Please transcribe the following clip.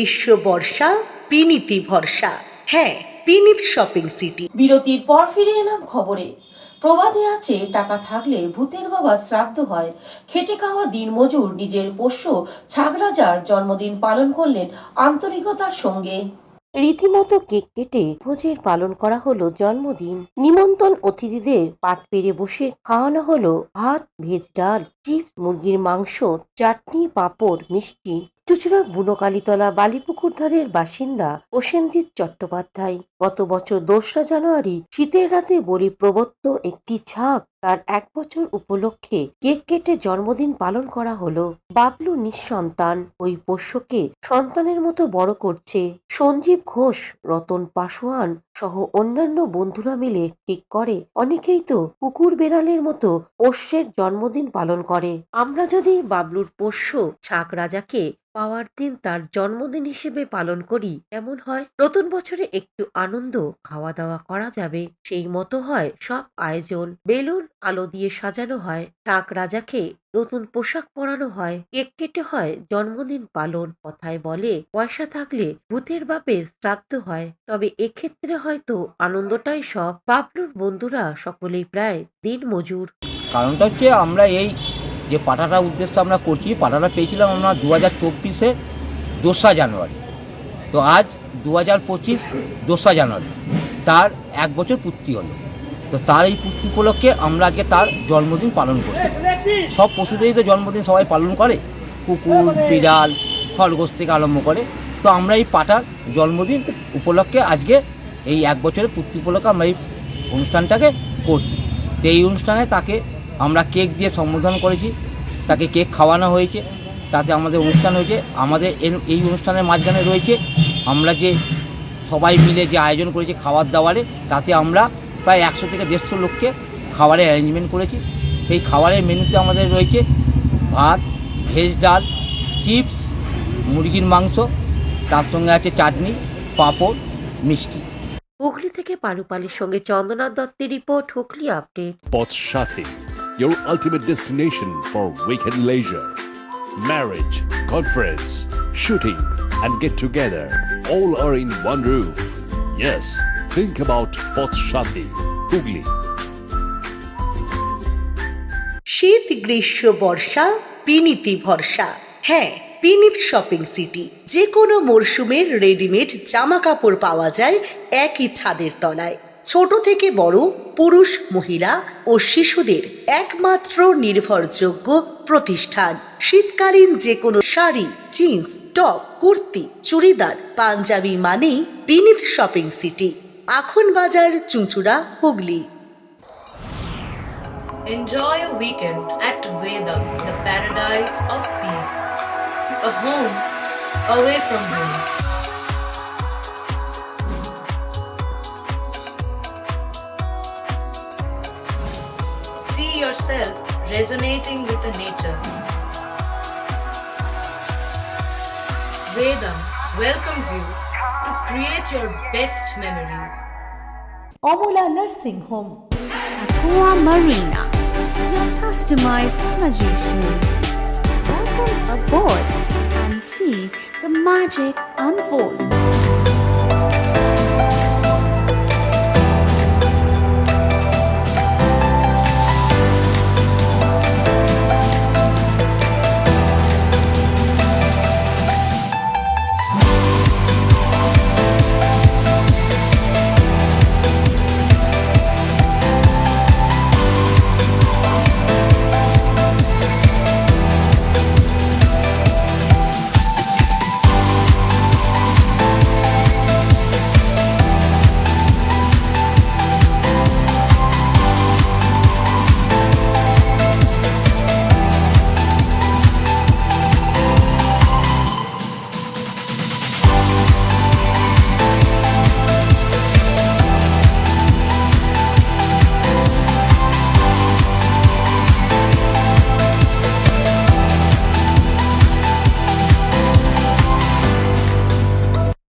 গ্রীষ্ম বর্ষা বিনীতি ভরসা। হ্যাঁ, বিনীত শপিং সিটি। বিরতির পর ফিরে এলাম খবরে। প্রবাদে আছে, টাকা থাকলে ভূতের বাবা শ্রাদ্ধ হয়। খেটে খাওয়া দিনমজুর নিজের পোষ্য ছাগরাজার জন্মদিন পালন করলেন আন্তরিকতার সঙ্গে। রীতিমতো কেক কেটে ভোজের পালন করা হলো জন্মদিন। নিমন্ত্রণ অতিথিদের পাত পেরে বসে খাওয়ানো হলো ভাত, ভেজ ডাল, চিপস, মুরগির মাংস, চাটনি, পাঁপড়, মিষ্টি। চুচুড়া বুনোকালীতলা বালিপুকুর ধারের বাসিন্দা প্রসেনজিৎ চট্টোপাধ্যায়। গত বছর ২রা জানুয়ারি শীতের রাতে বলি প্রবত্ত একটি ছাগ তার ১ বছর উপলক্ষে কেক কেটে জন্মদিন পালন করা হলো। বাবলু নিঃসন্তান, ওই পোষ্যকে সন্তানের মতো বড় করছে। সঞ্জীব ঘোষ, রতন পাসোয়ান সহ অন্যান্য বন্ধুরা মিলে ঠিক করে, অনেকেই তো কুকুর বেড়ালের মতো পোষ্যের জন্মদিন পালন করে। আমরা যদি বাবলুর পোষ্য ছাগ রাজাকে পাওয়ার দিন তার জন্মদিন হিসেবে পালন করি, এমন হয় নতুন বছরে একটু আনন্দ, খাওয়া দাওয়া করা যাবে। সেই মতো হয় সব আয়োজন। বেলুন আলো দিয়ে সাজানো হয়, ছাগ রাজাকে নতুন পোশাক পরানো হয়, কেক কেটে হয় জন্মদিন পালন। কথায় বলে, পয়সা থাকলে ভূতের বাপের শ্রাদ্ধ হয়। তবে এক্ষেত্রে হয়তো আনন্দটাই সব। বাবলুর বন্ধুরা সকলেই প্রায় দিন মজুর। কারণটা হচ্ছে, আমরা এই যে পাঠাটা উদ্দেশ্যে আমরা করছি, পাঠাটা পেয়েছিলাম আমরা 2024-এ ২রা জানুয়ারি। তো আজ 2025 ২রা জানুয়ারি, তার 1 বছর পূর্তি হলো। তো তার এই পূর্তি উপলক্ষে আমরা আজকে তার জন্মদিন পালন করি। সব পশুদেরই তো জন্মদিন সবাই পালন করে, কুকুর, বিড়াল, খরগোশ থেকে আরম্ভ করে। তো আমরা এই পাঠার জন্মদিন উপলক্ষে আজকে এই 1 বছরের পূর্তি উপলক্ষে আমরা এই অনুষ্ঠানটাকে করছি। তো এই অনুষ্ঠানে তাকে আমরা কেক দিয়ে সম্বোধন করেছি, তাকে কেক খাওয়ানো হয়েছে, তাতে আমাদের অনুষ্ঠান হয়েছে। আমাদের এই অনুষ্ঠানের মাঝখানে রয়েছে আমরা যে সবাই মিলে যে আয়োজন করেছি খাবার দাবারে, তাতে আমরা প্রায় 100 থেকে 150 লোককে খাবারের অ্যারেঞ্জমেন্ট করেছি। সেই খাবারের মেনুতে আমাদের রয়েছে ভাত, ভেজ ডাল, চিপস, মুরগির মাংস, তার সঙ্গে আছে চাটনি, পাঁপড়, মিষ্টি। হুগলি থেকে পারুপালির সঙ্গে চন্দনা দত্তের report, Hooghly update. Pothshathi, your ultimate destination for weekend leisure. Marriage, conference, shooting, and get together all are in one roof. Yes, think about Pothshathi, Hugli. শীত গ্রীষ্ম বর্ষা বিনীতি ভরসা। হ্যাঁ, বিনীত শপিং সিটি। যে কোনো মরশুমের রেডিমেড জামা কাপড় পাওয়া যায় একই ছাদের তলায়। ছোট থেকে বড়, পুরুষ, মহিলা ও শিশুদের একমাত্র নির্ভরযোগ্য প্রতিষ্ঠান। শীতকালীন যে কোনো শাড়ি, জিন্স, টপ, কুর্তি, চুড়িদার, পাঞ্জাবি মানেই বিনীত শপিং সিটি। আখন বাজার, চুঁচুড়া, Hooghly. Enjoy a weekend at Vedam, the paradise of peace. A home away from home. See yourself resonating with the nature. Vedam welcomes you to create your best memories. Amula Nursing Home, Aqua Marina, your customized magician. Welcome aboard and see the magic unfold.